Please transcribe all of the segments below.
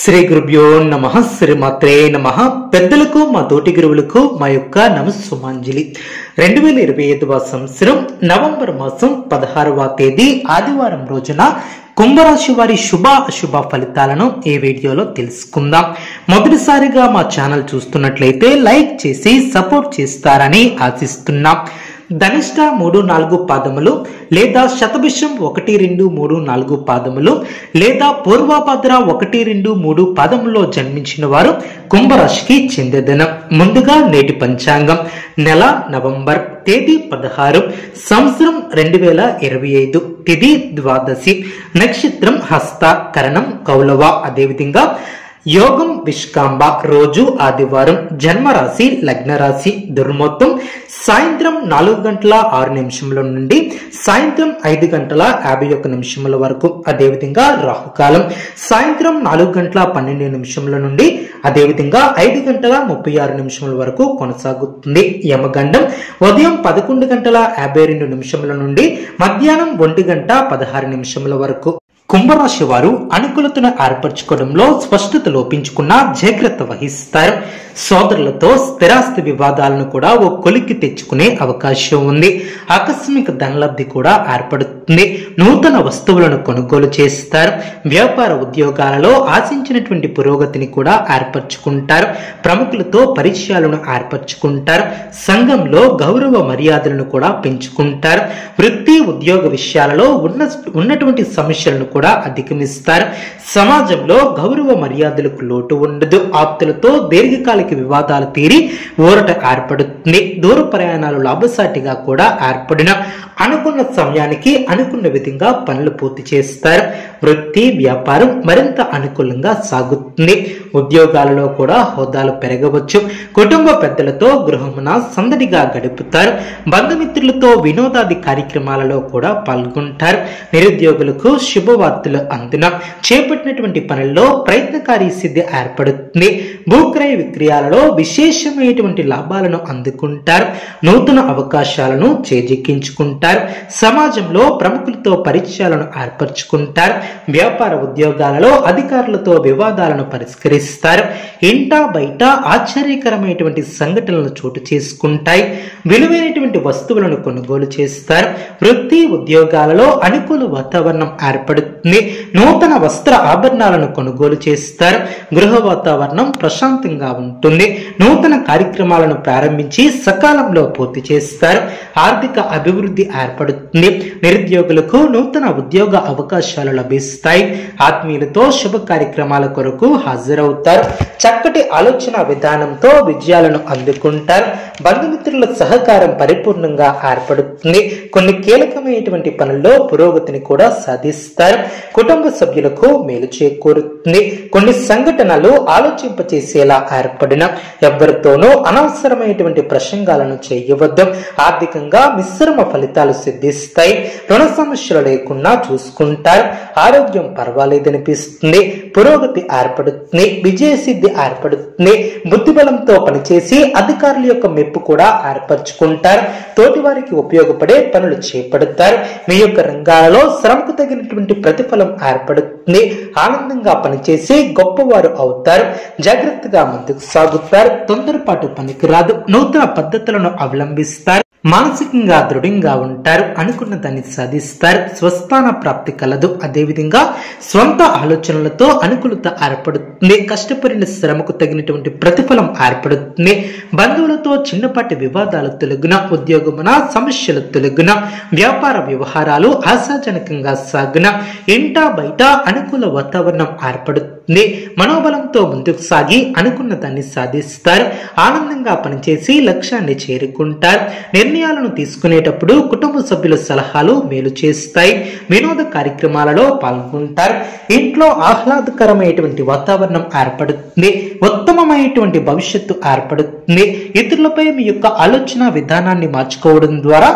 శ్రీ గురుభ్యో నమః. శ్రీమాత్రే నమః. పెద్దలకు మా తోటి గురువులకు మా యొక్క నమస్సుమాంజలి. 2025వ సంవత్సరం నవంబర్ మాసం 16వ తేదీ ఆదివారం రోజున కుంభరాశి వారి శుభ అశుభ ఫలితాలను ఈ వీడియోలో తెలుసుకుందాం. మొదటిసారిగా మా ఛానల్ చూస్తున్నట్లయితే లైక్ చేసి సపోర్ట్ చేస్తారని ఆశిస్తున్నాం. ధనిష్ట 3-4 పాదములు లేదా శతభిషం 1-2-3-4 పాదములు లేదా పూర్వభద్ర 1-2-3 పాదములో జన్మించిన వారు కుంభరాశికి చెందేదనం. ముందుగా నేటి పంచాంగం. నెల నవంబర్, తేదీ 16, సంవత్సరం 2025, తిథి ద్వాదశి, నక్షత్రం హస్త, కరణం కౌలవ, అదేవిధంగా యోగం విష్కాంబ, రోజు ఆదివారం, జన్మరాశి లగ్నరాశి, దుర్ముహూర్తం సాయంత్రం 4:06 నుండి సాయంత్రం 5:51 వరకు, అదేవిధంగా రాహుకాలం సాయంత్రం 4:12 నుండి అదేవిధంగా 5:36 వరకు కొనసాగుతుంది. యమగండం ఉదయం 11:52 నుండి మధ్యాహ్నం 1:16 వరకు. కుంభరాశి వారు అనుకూలతను ఏర్పరచుకోవడంలో స్పష్టత లోపించుకున్న జాగ్రత్త వహిస్తారు. సోదరులతో స్థిరాస్తి వివాదాలను కూడా ఓ కొలిక్కి తెచ్చుకునే అవకాశం ఉంది. ఆకస్మిక ధనలబ్ధి కూడా ఏర్పడుతుంది. నూతన వస్తువులను కొనుగోలు చేస్తారు. వ్యాపార ఉద్యోగాలలో ఆశించినటువంటి పురోగతిని కూడా ఏర్పరచుకుంటారు. ప్రముఖులతో పరిచయాలను ఏర్పరచుకుంటారు. సంఘంలో గౌరవ మర్యాదలను కూడా పెంచుకుంటారు. వృత్తి ఉద్యోగ విషయాలలో ఉన్నటువంటి సమస్యలను కూడా అధిగమిస్తారు. సమాజంలో గౌరవ మర్యాదలకు లోటు ఉండదు. ఆప్తులతో దీర్ఘకాలిక వివాదాలు తీరి ఊరట ఏర్పడుతుంది. దూర ప్రయాణాలు లాభసాటిగా కూడా ఏర్పడిన అనుకున్న సమయానికి అనుకున్న విధంగా పనులు పూర్తి చేస్తారు. వృత్తి వ్యాపారం మరింత అనుకూలంగా సాగుతుంది. ఉద్యోగాలలో కూడా హోదాలు పెరగవచ్చు. కుటుంబ పెద్దలతో గృహమున సందడిగా గడుపుతారు. బంధుమిత్రులతో వినోదాది కార్యక్రమాలలో కూడా పాల్గొంటారు. నిరుద్యోగులకు శుభవార్తలు అందున చేపట్టినటువంటి పనుల్లో ప్రయత్నకారి సిద్ధి ఏర్పడుతుంది. భూక్రయ విక్రయాలలో విశేషమైనటువంటి లాభాలను అందుకుంటారు. నూతన అవకాశాలను చేజిక్కించుకుంటారు. సమాజంలో ప్రముఖులతో పరిచయాలను ఏర్పరచుకుంటారు. వ్యాపార ఉద్యోగాలలో అధికారులతో వివాదాలను పరిష్కరిస్తారు. ఇంటా బయట ఆశ్చర్యకరమైనటువంటి సంఘటనలు చోటు చేసుకుంటాయి. విలువైనటువంటి వస్తువులను కొనుగోలు చేస్తారు. వృత్తి ఉద్యోగాలలో అనుకూల వాతావరణం ఏర్పడుతుంది. నూతన వస్త్ర ఆభరణాలను కొనుగోలు చేస్తారు. గృహ వాతావరణం ప్రశాంతంగా ఉంటుంది. నూతన కార్యక్రమాలను ప్రారంభించి సకాలంలో పూర్తి చేస్తారు. ఆర్థిక అభివృద్ధి ఏర్పడుతుంది. నిరుద్యోగులకు నూతన ఉద్యోగ అవకాశాలు లభిస్తాయి. ఆత్మీయులతో శుభ కార్యక్రమాల కొరకు హాజరవుతారు. చక్కటి ఆలోచన విధానంతో విజయాలను అందుకుంటారు. బంధుమిత్రుల సహకారం పరిపూర్ణంగా ఏర్పడుతుంది. కొన్ని కీలకమైనటువంటి పనుల్లో పురోగతిని కూడా సాధిస్తారు. కుటుంబ సభ్యులకు మేలు చేకూరుతుంది. కొన్ని సంఘటనలు ఆలోచింపచేసేలా ఏర్పడిన ఎవరితోనూ అనవసరమైనటువంటి ప్రసంగాలను చేయవద్దు. ఆర్థికంగా మిశ్రమ ఫలితాలు సిద్ధిస్తాయి. రుణ సమస్యలు లేకుండా చూసుకుంటారు. ఆరోగ్యం పర్వాలేదనిపిస్తుంది. పురోగతి ఏర్పడుతుంది. విజయసిద్ధి ఏర్పడుతుంది. బుద్ధిబలంతో పనిచేసి అధికారుల యొక్క మెప్పు కూడా ఏర్పరచుకుంటారు. తోటి వారికి ఉపయోగపడే పనులు చేపడతారు. మీ యొక్క రంగాలలో శ్రమకు తగినటువంటి ప్రతిఫలం ఏర్పడుతుంది. ఆనందంగా పనిచేసి గొప్పవారు అవుతారు. జాగ్రత్తగా ముందుకు సాగుతారు. తొందరపాటు పనికిరాదు. నూతన పద్ధతులను అవలంబిస్తారు. మానసికంగా దృఢంగా ఉంటారు. అనుకున్న దాన్ని సాధిస్తారు. స్వస్థాన ప్రాప్తి కలదు. అదేవిధంగా స్వంత ఆలోచనలతో అనుకూలత ఏర్పడుతుంది. కష్టపడిన శ్రమకు తగినటువంటి ప్రతిఫలం ఏర్పడుతుంది. బంధువులతో చిన్నపాటి వివాదాలు తొలగున, ఉద్యోగమున సమస్యలు తొలగున, వ్యాపార వ్యవహారాలు ఆశాజనకంగా సాగున, ఇంటా బయట అనుకూల వాతావరణం ఏర్పడుతుంది. మనోబలంతో ముందుకు సాగి అనుకున్న దాన్ని సాధిస్తారు. ఆనందంగా పనిచేసి లక్ష్యాన్ని చేరుకుంటారు. నిర్ణయాలను తీసుకునేటప్పుడు కుటుంబ సభ్యుల సలహాలు మేలు చేస్తాయి. వినోద కార్యక్రమాలలో పాల్గొంటారు. ఇంట్లో ఆహ్లాదకరమైనటువంటి వాతావరణం ఏర్పడుతుంది. ఉత్తమమైనటువంటి భవిష్యత్తు ఏర్పడుతుంది. ఇతరులపై మీ యొక్క ఆలోచన విధానాన్ని మార్చుకోవడం ద్వారా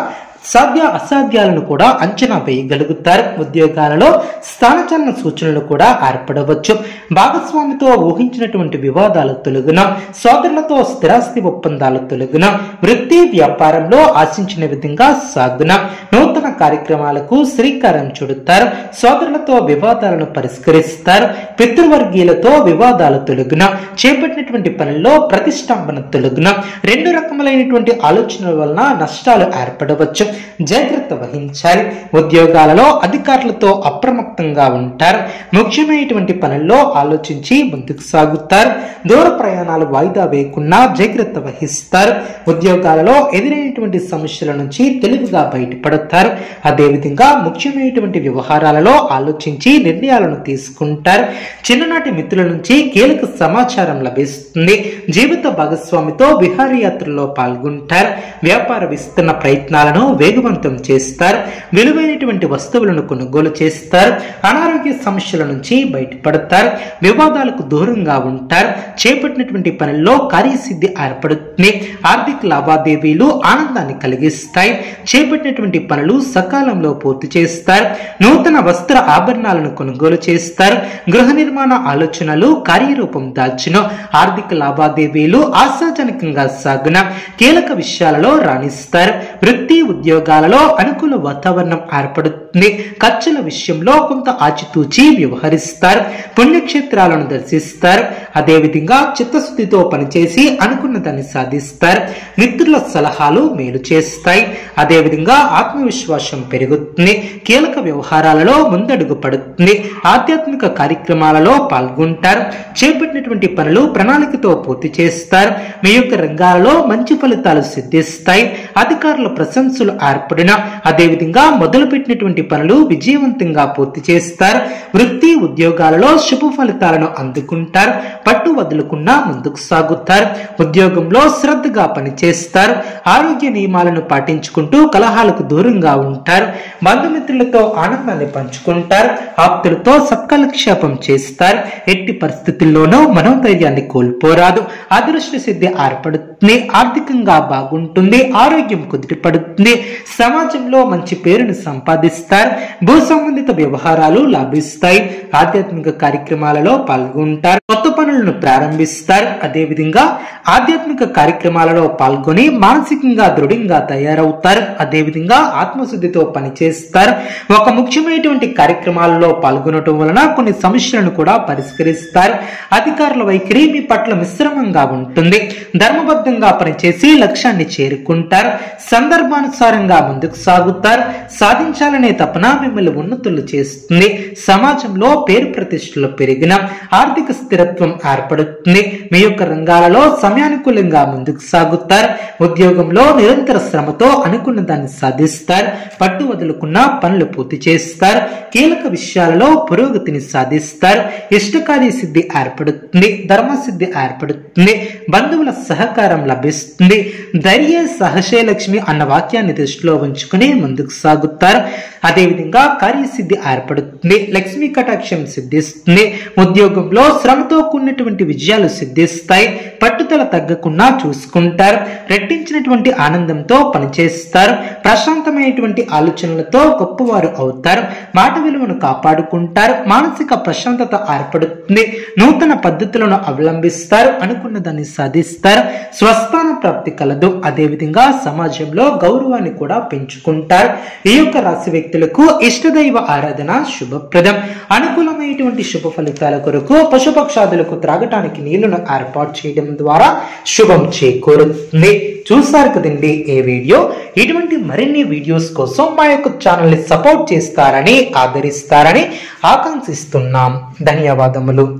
సాధ్య అసాధ్యాలను కూడా అంచనా వేయగలుగుతారు. ఉద్యోగాలలో స్థానచలన సూచనలు కూడా ఏర్పడవచ్చు. భాగస్వామితో ఊహించినటువంటి వివాదాలు తొలగున, సోదరులతో స్థిరాస్తి ఒప్పందాలు తొలగున, వృత్తి వ్యాపారంలో ఆశించిన విధంగా సాగున, నూతన కార్యక్రమాలకు శ్రీకారం చుడతారు. సోదరులతో వివాదాలను పరిష్కరిస్తారు. పితృవర్గీయులతో వివాదాలు తొలగున, చేపట్టినటువంటి పనుల్లో ప్రతిష్టంభన తొలగున, రెండు రకములైనటువంటి ఆలోచనల వలన నష్టాలు ఏర్పడవచ్చు. జాగ్రత్త వహించాలి. ఉద్యోగాలలో అధికారులతో అప్రమత్తంగా ఉంటారు. ముఖ్యమైనటువంటి పనుల్లో ఆలోచించి ముందుకు సాగుతారు. దూర ప్రయాణాలు వాయిదా వేయకుండా జాగ్రత్త వహిస్తారు. ఉద్యోగాలలో ఎదురైనటువంటి సమస్యల నుంచి తెలివిగా బయటపడతారు. అదేవిధంగా ముఖ్యమైనటువంటి వ్యవహారాలలో ఆలోచించి నిర్ణయాలను తీసుకుంటారు. చిన్ననాటి మిత్రుల నుంచి కీలక సమాచారం లభిస్తుంది. జీవిత భాగస్వామితో విహారయాత్రలో పాల్గొంటారు. వ్యాపార విస్తరణ ప్రయత్నాలను వేగవంతం చేస్తారు. విలువైనటువంటి వస్తువులను కొనుగోలు చేస్తారు. అనారోగ్య సమస్యల నుంచి బయటపడతారు. వివాదాలకు దూరంగా ఉంటారు. చేపట్టినటువంటి పనుల్లో కార్యసిద్ధి ఏర్పడుతుంది. ఆర్థిక లావాదేవీలు ఆనందాన్ని కలిగిస్తాయి. చేపట్టినటువంటి పనులు సకాలంలో పూర్తి చేస్తారు. నూతన వస్త్ర ఆభరణాలను కొనుగోలు చేస్తారు. గృహ నిర్మాణ ఆలోచనలు కార్యరూపం దాల్చును. ఆర్థిక లావాదేవీలు ఆశాజనకంగా సాగున, కీలక విషయాలలో రాణిస్తారు. వృత్తి ఉద్యోగాలలో అనుకూల వాతావరణం ఏర్పడుతుంది. ఖర్చుల విషయంలో కొంత ఆచితూచి వ్యవహరిస్తారు. పుణ్యక్షేత్రాలను దర్శిస్తారు. అదేవిధంగా చిత్తశుద్ధితో పనిచేసి అనుకున్న దాన్ని సాధిస్తారు. మిత్రుల సలహాలు మేలు చేస్తాయి. అదేవిధంగా ఆత్మవిశ్వాసం పెరుగుతుంది. కీలక వ్యవహారాలలో ముందడుగు పడుతుంది. ఆధ్యాత్మిక కార్యక్రమాలలో పాల్గొంటారు. చేపట్టినటువంటి పనులు ప్రణాళికతో పూర్తి చేస్తారు. మీ యొక్క రంగాలలో మంచి ఫలితాలు సిద్ధిస్తాయి. అధికారుల ప్రశంసలు ఏర్పడిన, అదేవిధంగా మొదలుపెట్టినటువంటి పనులు విజయవంతంగా పూర్తి చేస్తారు. వృత్తి ఉద్యోగాలలో శుభ ఫలితాలను అందుకుంటారు. పట్టు వదులుకున్నా ముందుకు సాగుతారు. ఉద్యోగంలో శ్రద్ధగా పనిచేస్తారు. ఆరోగ్య నియమాలను పాటించుకుంటూ కలహాలకు దూరంగా ఉంటారు. బంధుమిత్రులతో ఆనందాన్ని పంచుకుంటారు. ఆప్తులతో సత్కాలక్షేపం చేస్తారు. ఎట్టి పరిస్థితుల్లోనూ మనోధైర్యాన్ని కోల్పోరాదు. అదృష్ట సిద్ధి ఏర్పడుతుంది. ఆర్థికంగా బాగుంటుంది. ఆరోగ్యం కుదిరిపడుతుంది. సమాజంలో మంచి పేరును సంపాదిస్తారు. భూ సంబంధిత వ్యవహారాలు లాభిస్తాయి. ఆధ్యాత్మిక కార్యక్రమాలలో పాల్గొంటారు. కొత్త పనులను ప్రారంభిస్తారు. అదేవిధంగా ఆధ్యాత్మిక కార్యక్రమాలలో పాల్గొని మానసికంగా దృఢంగా తయారవుతారు. అదేవిధంగా ఆత్మశుద్ధితో పనిచేస్తారు. ఒక ముఖ్యమైనటువంటి కార్యక్రమాలలో పాల్గొనటం వలన కొన్ని సమస్యలను కూడా పరిష్కరిస్తారు. అధికారుల వైఖరి మీ పట్ల మిశ్రమంగా ఉంటుంది. ధర్మబద్ధంగా పనిచేసి లక్ష్యాన్ని చేరుకుంటారు. సందర్భానుసారంగా ముందుకు సాగుతారు. సాధించాలనే తపన మిమ్మల్ని ఉన్నతులు చేస్తుంది. సమాజంలో పేరు ప్రతిష్టలు పెరిగిన, ఆర్థిక స్థిరత్వం ఏర్పడుతుంది. మీ యొక్క రంగాలలో సమయానుకూలంగా ముందుకు సాగుతారు. ఉద్యోగంలో నిరంతర శ్రమతో అనుకున్న దాన్ని సాధిస్తారు. పట్టు వదులుకున్న పనులు పూర్తి చేస్తారు. కీలక విషయాలలో పురోగతిని సాధిస్తారు. ఇష్టకార్య సిద్ధి ఏర్పడుతుంది. ధర్మసిద్ధి ఏర్పడుతుంది. బంధువుల సహకారం లభిస్తుంది. ధైర్య సహశయలక్ష్మి అన్న వాక్యాన్ని దృష్టిలో ఉంచుకుని ముందుకు సాగుతారు. అదేవిధంగా కార్యసిద్ధి ఏర్పడుతుంది. లక్ష్మీ కటాక్షం సిద్ధిస్తుంది. ఉద్యోగంలో శ్రమతో కూడినటువంటి విజయాలు సిద్ధిస్తాయి. పట్టుదల తగ్గకుండా చూసుకుంటారు. రెట్టించినటువంటి ఆనందంతో పనిచేస్తారు. ప్రశాంతమైనటువంటి ఆలోచనలతో గొప్పవారు అవుతారు. మాట విలువను కాపాడుకుంటారు. మానసిక ప్రశాంతత ఏర్పడుతుంది. నూతన పద్ధతులను అవలంబిస్తారు. అనుకున్న దాన్ని సాధిస్తారు. స్వస్థాన ప్రాప్తి కలదు. అదేవిధంగా సమాజంలో గౌరవాన్ని కూడా పెంచుకుంటారు. ఈ యొక్క రాశి వ్యక్తులకు ఇష్టదైవ ఆరాధన శుభప్రదం. అనుకూలమైనటువంటి శుభ ఫలితాల కొరకు పశుపక్షాదులకు త్రాగటానికి నీళ్లను ఏర్పాటు చేయడం ద్వారా శుభం చేకూరుతుంది. చూసారు కదండి ఈ వీడియో. ఇటువంటి మరిన్ని వీడియోస్ కోసం మా యొక్క ఛానల్ ని సపోర్ట్ చేస్తారని, ఆదరిస్తారని ఆకాంక్షిస్తున్నాం. ధన్యవాదములు.